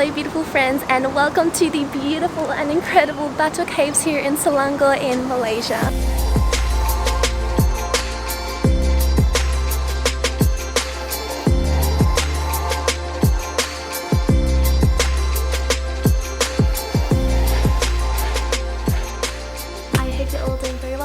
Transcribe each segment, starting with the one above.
Hello beautiful friends, and welcome to the beautiful and incredible Batu Caves here in Selangor in Malaysia.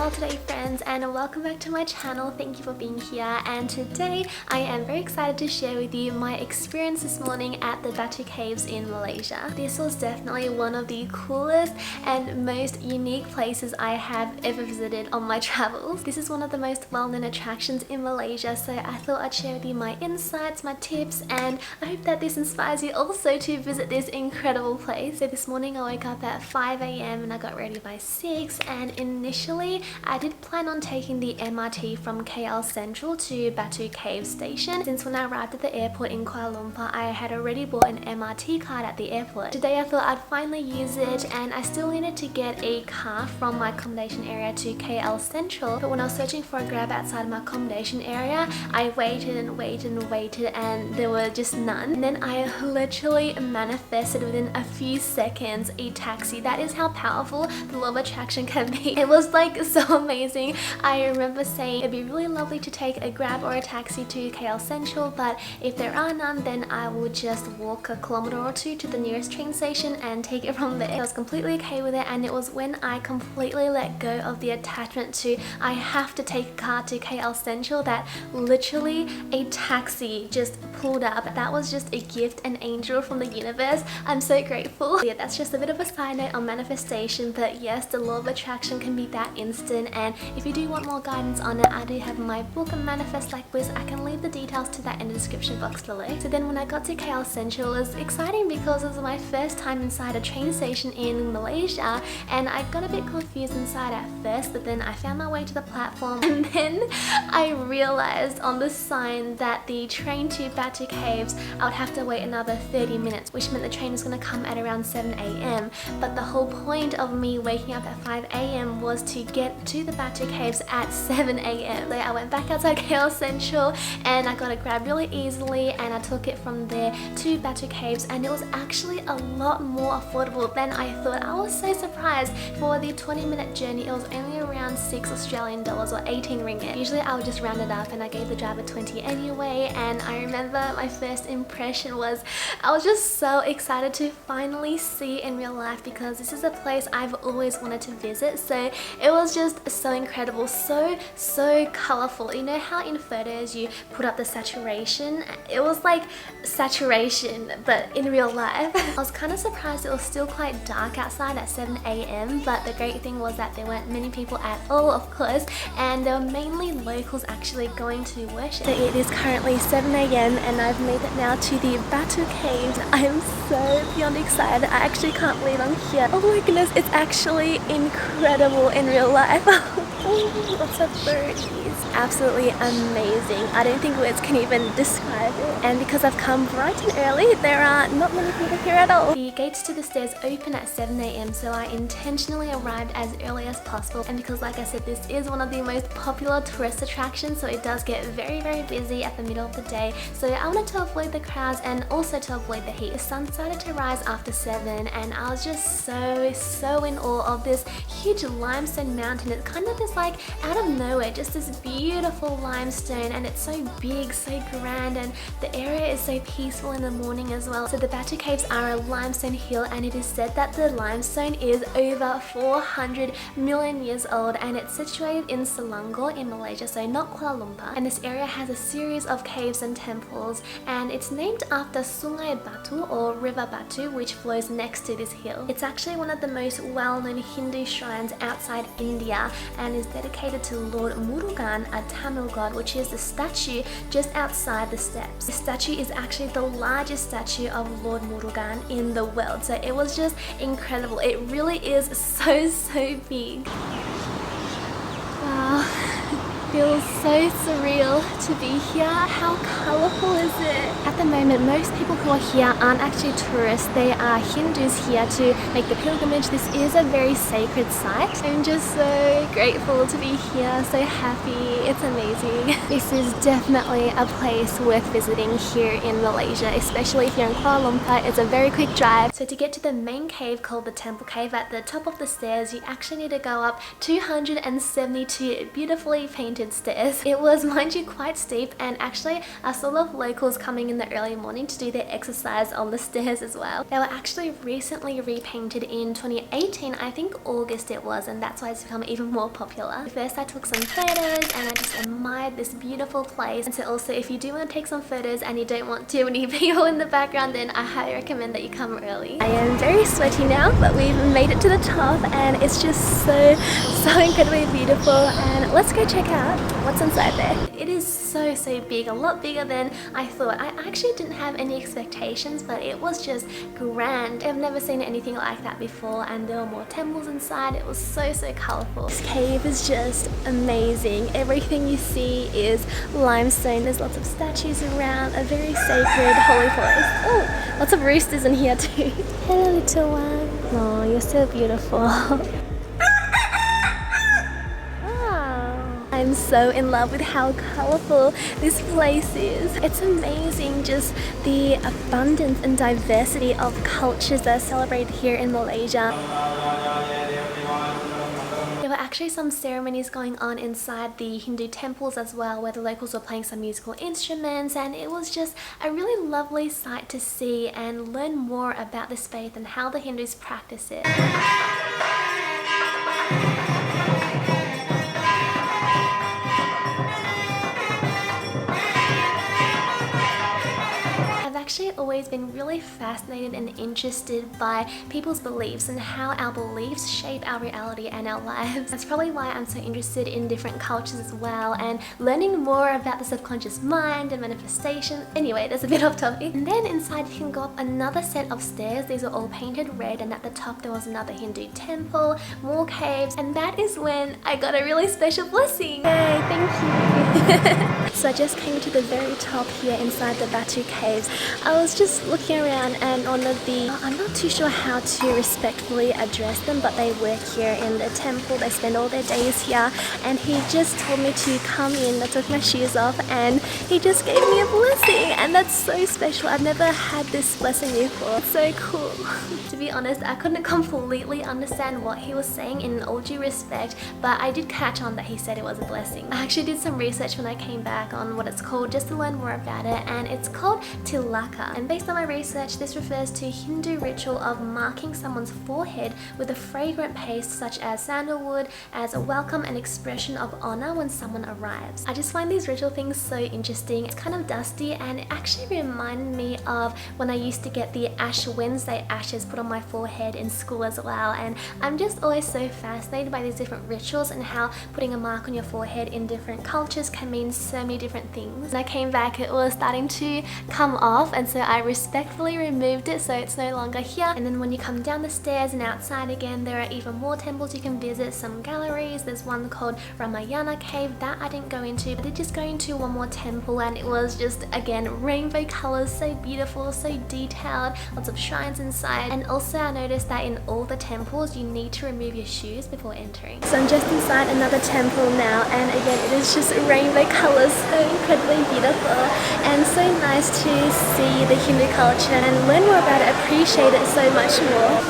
Today friends, and welcome back to my channel. Thank you for being here, and today I am very excited to share with you my experience this morning at the Batu Caves in Malaysia. This was definitely one of the coolest and most unique places I have ever visited on my travels. This is one of the most well-known attractions in Malaysia, so I thought I'd share with you my insights, my tips, and I hope that this inspires you also to visit this incredible place. So this morning I woke up at 5 AM and I got ready by 6, and initially I did plan on taking the MRT from KL Central to Batu Caves station, since when I arrived at the airport in Kuala Lumpur I had already bought an MRT card at the airport. Today I thought I'd finally use it, and I still needed to get a car from my accommodation area to KL Central, but when I was searching for a Grab outside my accommodation area I waited and waited and waited, and there were just none. And then I literally manifested within a few seconds a taxi. That is how powerful the law of attraction can be. It was like so amazing. I remember saying it'd be really lovely to take a Grab or a taxi to KL Central, but if there are none then I will just walk a kilometer or two to the nearest train station and take it from there. I was completely okay with it, and it was when I completely let go of the attachment to I have to take a car to KL Central that literally a taxi just pulled up. That was just a gift, an angel from the universe. I'm so grateful. Yeah, that's just a bit of a side note on manifestation, but yes, the law of attraction can be that instant, and if you do want more guidance on it, I do have my book Manifest Like Bliss. I can leave the details to that in the description box below. So then when I got to KL Central, it was exciting because it was my first time inside a train station in Malaysia, and I got a bit confused inside at first, but then I found my way to the platform, and then I realized on the sign that the train to Batu Caves I would have to wait another 30 minutes, which meant the train was going to come at around 7 AM. But the whole point of me waking up at 5 AM was to get to the Batu Caves at 7 AM. So I went back outside KL Central and I got a Grab really easily, and I took it from there to Batu Caves, and it was actually a lot more affordable than I thought. I was so surprised. For the 20-minute journey it was only around 6 Australian dollars or 18 ringgit. Usually I would just round it up, and I gave the driver 20 anyway, and I remember my first impression was I was just so excited to finally see in real life, because this is a place I've always wanted to visit. So it was just so incredible, so colorful. You know how in photos you put up the saturation? It was like saturation but in real life. I was kind of surprised it was still quite dark outside at 7 AM, but the great thing was that there weren't many people at all, of course, and there were mainly locals actually going to worship. So it is currently 7 AM and I've made it now to the Batu Caves. I am so beyond excited. I actually can't believe I'm here. Oh my goodness, it's actually incredible in real life. Lots of birdies. Absolutely amazing. I don't think words can even describe it. And because I've come bright and early, there are not many people here at all. The gates to the stairs open at 7 AM, so I intentionally arrived as early as possible. And because, like I said, this is one of the most popular tourist attractions, so it does get very busy at the middle of the day. So I wanted to avoid the crowds and also to avoid the heat. The sun started to rise after 7, and I was just so in awe of this huge limestone mountain. It kind of is like out of nowhere, just this beautiful limestone, and it's so big, so grand, and the area is so peaceful in the morning as well. So the Batu Caves are a limestone hill, and it is said that the limestone is over 400 million years old, and it's situated in Selangor in Malaysia, so not Kuala Lumpur. And this area has a series of caves and temples, and it's named after Sungai Batu or River Batu, which flows next to this hill. It's actually one of the most well-known Hindu shrines outside India, and is dedicated to Lord Murugan, a Tamil god, which is the statue just outside the steps. The statue is actually the largest statue of Lord Murugan in the world, so it was just incredible. It really is so big. Wow. feels so surreal to be here. How colourful is it? At the moment, most people who are here aren't actually tourists. They are Hindus here to make the pilgrimage. This is a very sacred site. I'm just so grateful to be here, so happy. It's amazing. This is definitely a place worth visiting here in Malaysia, especially if you're in Kuala Lumpur. It's a very quick drive. So to get to the main cave called the Temple Cave, at the top of the stairs, you actually need to go up 272 beautifully painted stairs. It was, mind you, quite steep, and actually I saw a lot of locals coming in the early morning to do their exercise on the stairs as well. They were actually recently repainted in 2018, I think August it was, and that's why it's become even more popular. First I took some photos and I just admired this beautiful place. And so also, if you do want to take some photos and you don't want too many people in the background, then I highly recommend that you come early. I am very sweaty now, but we've made it to the top and it's just so incredibly beautiful. And let's go check out what's inside there. It is so big, a lot bigger than I thought. I actually didn't have any expectations, but it was just grand. I've never seen anything like that before, and there were more temples inside. It was so colourful. This cave is just amazing. Everything you see is limestone. There's lots of statues around, a very sacred holy place. Oh, lots of roosters in here too. Hello little one. Oh, you're so beautiful. I'm so in love with how colourful this place is. It's amazing just the abundance and diversity of cultures that are celebrated here in Malaysia. There were actually some ceremonies going on inside the Hindu temples as well, where the locals were playing some musical instruments, and it was just a really lovely sight to see and learn more about this faith and how the Hindus practice it. Actually always been really fascinated and interested by people's beliefs and how our beliefs shape our reality and our lives. That's probably why I'm so interested in different cultures as well, and learning more about the subconscious mind and manifestation. Anyway, that's a bit off topic. And then inside you can go up another set of stairs. These are all painted red, and at the top there was another Hindu temple, more caves, and that is when I got a really special blessing. Yay, thank you. So I just came to the very top here inside the Batu Caves. I was just looking around, and one of the, I'm not too sure how to respectfully address them, but they work here in the temple. They spend all their days here, and he just told me to come in. I took my shoes off and he just gave me a blessing, and that's so special. I've never had this blessing before. It's so cool. To be honest, I couldn't completely understand what he was saying, in all due respect, but I did catch on that he said it was a blessing. I actually did some research when I came back on what it's called, just to learn more about it, and it's called tilaka. And based on my research, this refers to Hindu ritual of marking someone's forehead with a fragrant paste such as sandalwood as a welcome and expression of honor when someone arrives. I just find these ritual things so interesting. It's kind of dusty, and it actually reminded me of when I used to get the Ash Wednesday ashes put on my forehead in school as well, and I'm just always so fascinated by these different rituals and how putting a mark on your forehead in different cultures can mean so many different things. When I came back, it was starting to come off, and so I respectfully removed it so it's no longer here. And then when you come down the stairs and outside again, there are even more temples you can visit, some galleries. There's one called Ramayana Cave that I didn't go into. I did just go into one more temple, and it was just, again, rainbow colors, so beautiful, so detailed, lots of shrines inside. And also I noticed that in all the temples you need to remove your shoes before entering. So I'm just inside another temple now, and again it is just rainbow colors, so incredibly beautiful and so nice to see the Hindu culture and learn more about it, appreciate it so much more.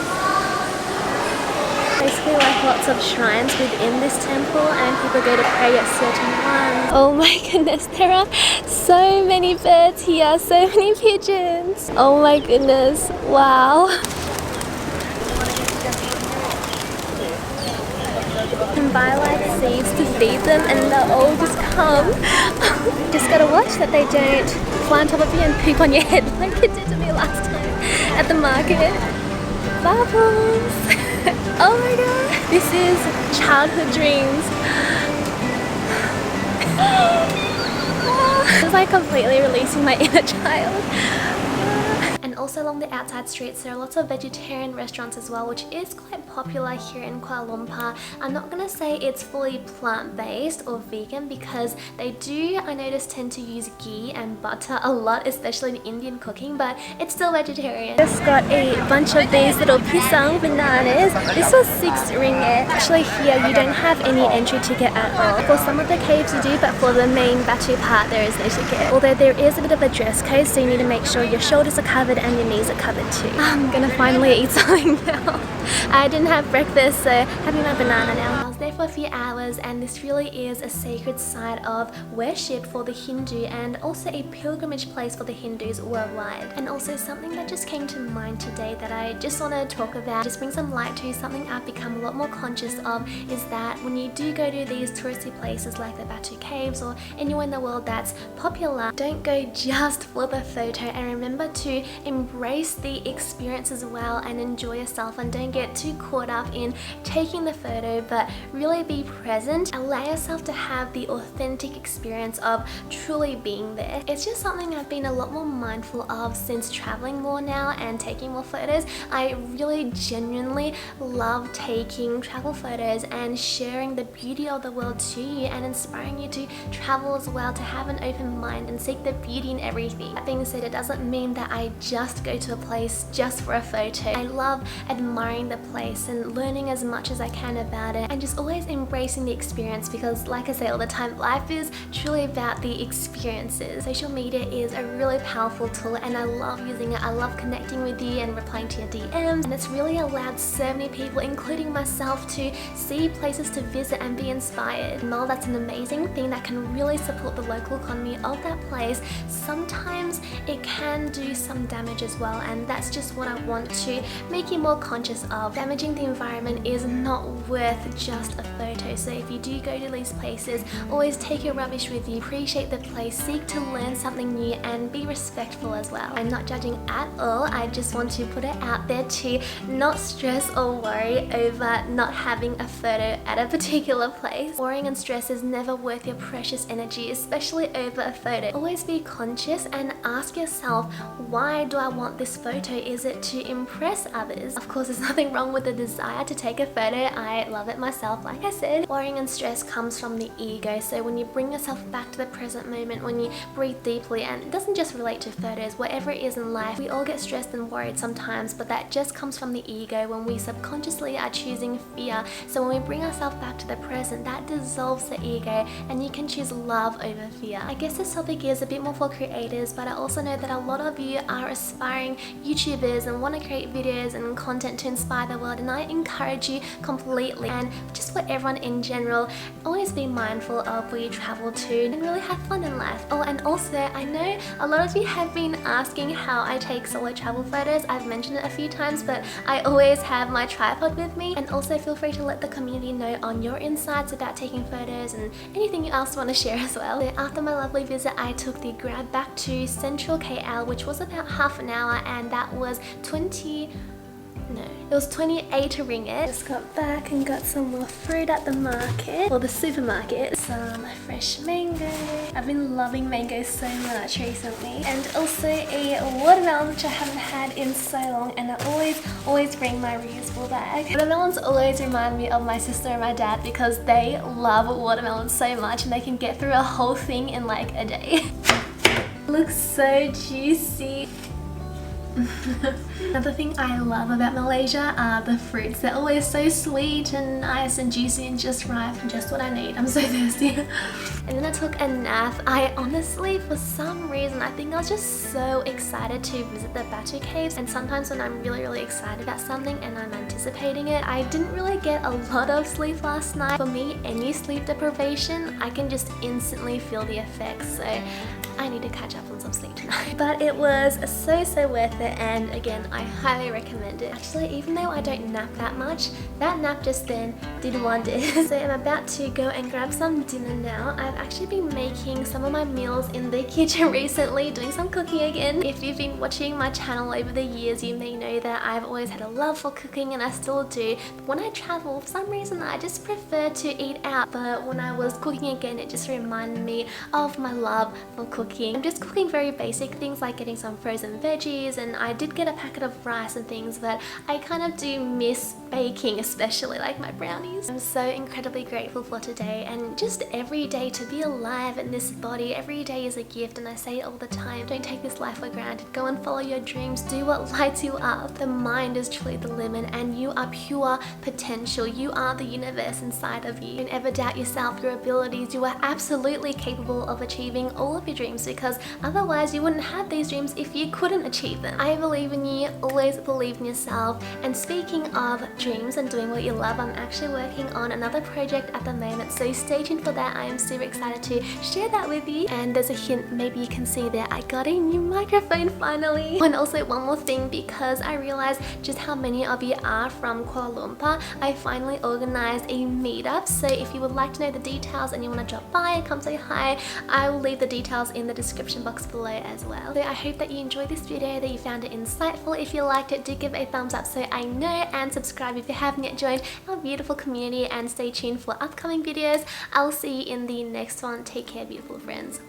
Basically like lots of shrines within this temple, and people go to pray at certain ones. Oh my goodness, there are so many birds here, so many pigeons. Oh my goodness, wow. You can buy like seeds to feed them, and they'll all just come. Just gotta watch that they don't fly on top of you and poop on your head like it did to me last time at the market. Bubbles! Oh my god! This is childhood dreams. It's like completely releasing my inner child. And also along the outside streets there are lots of vegetarian restaurants as well, which is quite popular here in Kuala Lumpur. I'm not gonna say it's fully plant-based or vegan because they do, I noticed, tend to use ghee and butter a lot, especially in Indian cooking, but it's still vegetarian. Just got a bunch of these little pisang bananas. This was 6 ringgit. Actually here you don't have any entry ticket at all. For some of the caves you do, but for the main Batu part there is no ticket. Although there is a bit of a dress code, so you need to make sure your shoulders are covered and your knees are covered too. I'm gonna finally eat something now. I didn't have breakfast, so having my banana now. I was there for a few hours and this really is a sacred site of worship for the Hindu and also a pilgrimage place for the Hindus worldwide. And also something that just came to mind today that I just want to talk about, just bring some light to, something I've become a lot more conscious of, is that when you do go to these touristy places like the Batu Caves or anywhere in the world that's popular, don't go just for the photo, and remember to embrace the experience as well and enjoy yourself, and don't get too caught up in taking the photo, but really be present. Allow yourself to have the authentic experience of truly being there. It's just something I've been a lot more mindful of since traveling more now and taking more photos. I really genuinely love taking travel photos and sharing the beauty of the world to you and inspiring you to travel as well, to have an open mind and seek the beauty in everything. That being said, it doesn't mean that I just go to a place just for a photo. I love admiring the place and learning as much as I can about it and just always embracing the experience, because like I say all the time, life is truly about the experiences. Social media is a really powerful tool and I love using it. I love connecting with you and replying to your DMs, and it's really allowed so many people, including myself, to see places to visit and be inspired. And while that's an amazing thing that can really support the local economy of that place, sometimes it can do some damage as well, and that's just what I want to make you more conscious of. Damaging the environment is not worth just a photo, so if you do go to these places, always take your rubbish with you, appreciate the place, seek to learn something new and be respectful as well. I'm not judging at all, I just want to put it out there to not stress or worry over not having a photo at a particular place. Worrying and stress is never worth your precious energy, especially over a photo. Always be conscious and ask yourself, why do I want this photo? Is it to impress others? Of course, there's nothing wrong with the desire to take a photo. I love it myself, like I said. Worrying and stress comes from the ego, so when you bring yourself back to the present moment, when you breathe deeply, and it doesn't just relate to photos, whatever it is in life, we all get stressed and worried sometimes, but that just comes from the ego when we subconsciously are choosing fear. So when we bring ourselves back to the present, that dissolves the ego and you can choose love over fear. I guess this topic is a bit more for creators, but I also know that a lot of you are aspiring YouTubers and want to create videos and content to inspire the world, and I encourage you completely. And just for everyone in general, always be mindful of where you travel to and really have fun in life. Oh, and also I know a lot of you have been asking how I take solo travel photos. I've mentioned it a few times, but I always have my tripod with me, and also feel free to let the community know on your insights about taking photos and anything else you want to share as well. So after my lovely visit, I took the Grab back to Central KL, which was about half an hour, and that was 28 ringgit. Just got back and got some more fruit at the market, or the supermarket. Some fresh mango. I've been loving mango so much recently. And also a watermelon, which I haven't had in so long, and I always bring my reusable bag. Watermelons always remind me of my sister and my dad because they love watermelons so much and they can get through a whole thing in like a day. Looks so juicy. Another thing I love about Malaysia are the fruits. They're always so sweet and nice and juicy and just right, just what I need. I'm so thirsty. And then I took a nap. I honestly, for some reason, I think I was just so excited to visit the Batu Caves, and sometimes when I'm really excited about something and I'm anticipating it, I didn't really get a lot of sleep last night. For me, any sleep deprivation, I can just instantly feel the effects, so I need to catch up on some sleep tonight. But it was so worth it, and again, I highly recommend it. Actually, even though I don't nap that much, that nap just then did wonders. So I'm about to go and grab some dinner now. I've actually been making some of my meals in the kitchen recently, doing some cooking again. If you've been watching my channel over the years, you may know that I've always had a love for cooking, and I still do. But when I travel, for some reason, I just prefer to eat out. But when I was cooking again, it just reminded me of my love for cooking. cooking. I'm just cooking very basic things like getting some frozen veggies, and I did get a packet of rice and things, but I kind of do miss baking, especially like my brownies. I'm so incredibly grateful for today and just every day to be alive in this body. Every day is a gift, and I say it all the time. Don't take this life for granted. Go and follow your dreams. Do what lights you up. The mind is truly the limit, and you are pure potential. You are the universe inside of you. Don't ever doubt yourself, your abilities. You are absolutely capable of achieving all of your dreams, because otherwise you wouldn't have these dreams if you couldn't achieve them. I believe in you. Always believe in yourself. And speaking of dreams and doing what you love, I'm actually working on another project at the moment, so stay tuned for that. I am super excited to share that with you. And there's a hint, maybe you can see there, I got a new microphone finally. And also one more thing, because I realized just how many of you are from Kuala Lumpur, I finally organized a meetup. So if you would like to know the details and you want to drop by and come say hi, I will leave the details in the description box below as well. So I hope that you enjoyed this video, that you found it insightful. If you liked it, do give it a thumbs up so I know, and subscribe if you haven't yet joined our beautiful community, and stay tuned for upcoming videos. I'll see you in the next one. Take care, beautiful friends.